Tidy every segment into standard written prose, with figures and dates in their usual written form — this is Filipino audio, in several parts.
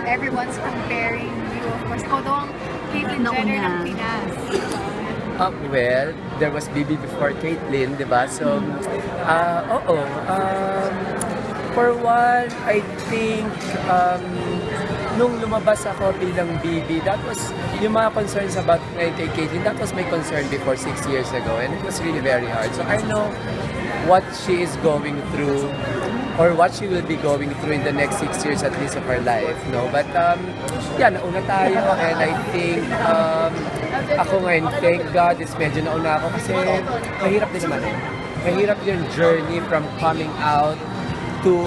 everyone's comparing you. Of course, ikaw daw ang Caitlyn Jenner ng Pinas. Well, there was Bibi before Caitlyn, di ba? So, oo. For one, I think, nung lumabas ako bilang Bibi, that was, yung mga concerns about kay Caitlyn, that was my concern before 6 years ago. And it was really very hard. So I know what she is going through, or what she will be going through in the next 6 years at least of her life, no? But, nauna tayo, and I think, ako ngayon, thank God, medyo nauna ako kasi mahirap din naman eh. Mahirap yung journey from coming out to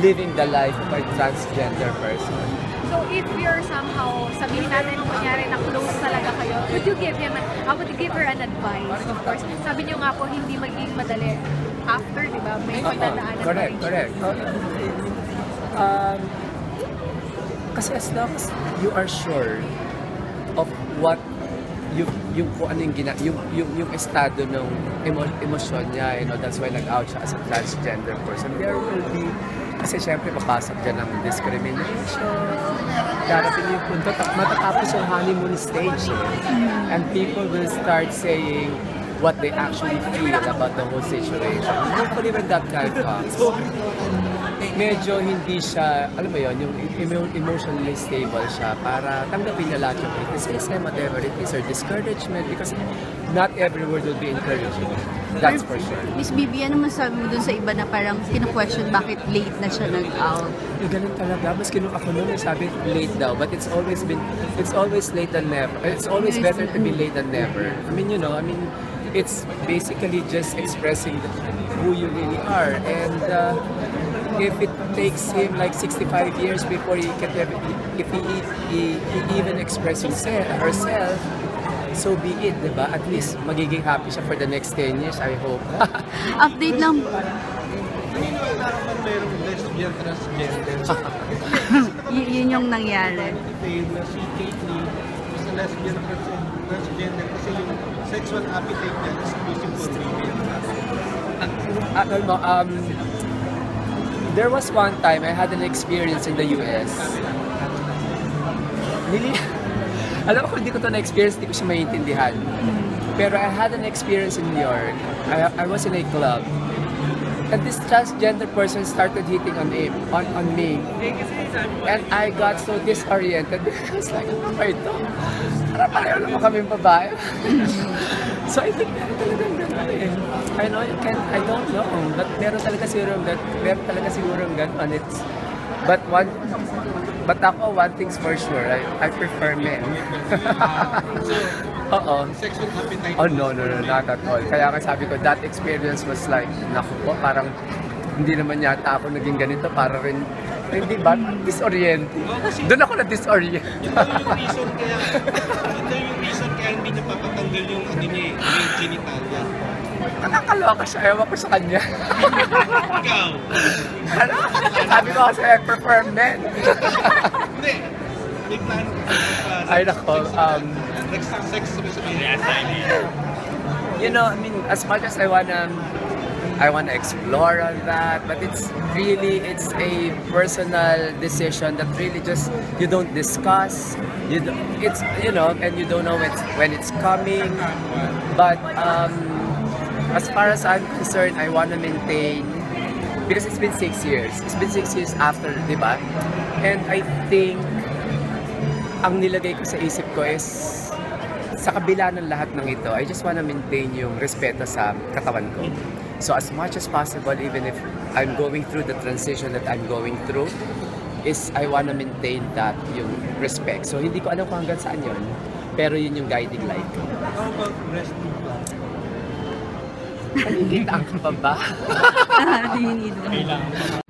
living the life of a transgender person. So if you're somehow, sabihin natin kunyari na close talaga kayo, would you give her an advice? Of course, sabi niyo nga po hindi magiging madali after, di ba? May pagdadaanan. Correct. Kasi as long as you are sure of what yung kung ano yung estado ng emosyon niya, that's why nag-out siya as a transgender person. There will be, kasi syempre papasok dyan ng discrimination, darating yung punto, matatapos yung honeymoon stage and people will start saying what they actually feel about the whole situation. Hopefully when that time comes, medyo hindi siya, alam mo yun, yung emotionally stable siya para tanggapin niya lahat yung criticism, whatever it is, or discouragement, because not every word will be encouraging. That's for sure. Miss Bibi, ano masabi mo dun sa iba na parang kinu-question bakit late na siya nag-out? Ganun talaga. Maski nung ako noon, sabi late daw, but it's always late than never. It's always better to be late than never. I mean, it's basically just expressing who you really are. And if it takes him like 65 years before he can if he even express herself, so be it, diba? At least magiging happy siya for the next 10 years, I hope. Update lang. Kanino naraman mayroong lesbian transgender? Yun yung nangyari. Na si Caitlyn is a lesbian transgender kasi yung sexual appetite niya is exclusive for women. There was one time I had an experience in the US. Alam ko, hindi ko to na-experience, hindi ko siya maintindihan. Pero I had an experience in New York. I was in a club. And this transgender person started hitting on me. And I got so disoriented. I was like, ano ba ito? Para pareho naman kaming babae. So I think meron talagang gano'n eh. I don't know. But meron talaga sigurong gano'n. But ako, one thing's for sure, I prefer men. Oo. Sexual appetite. Oh no, not at all. Kaya nga sabi ko, that experience was like, naku po, parang hindi naman yata ako naging ganito, para rin, hindi ba, disorient. Doon ako na-disorient. Ito yung reason kaya hindi niya papatanggal yung yung genitalia. Nakakaloka siya, ewan ko sa kanya. Ikaw! Ano? Sabi ko kasi, I prefer men. Hindi. May plano ka. Ay nako, Sex sabihin. I mean, as much as I wanna explore on that, but it's a personal decision that really just you don't discuss. And you don't know when it's coming. But as far as I'm concerned, I wanna maintain, because it's been 6 years. It's been 6 years after, di ba? And I think ang nilagay ko sa isip ko is, sa kabila ng lahat ng ito, I just wanna maintain yung respeto sa katawan ko. So as much as possible, even if I'm going through the transition that I'm going through, is I wanna maintain that, yung respect. So hindi ko alam kung hanggang saan yun, pero yun yung guiding light ko. How about resting plan? Naligitaan ka pa ba? Do you need one?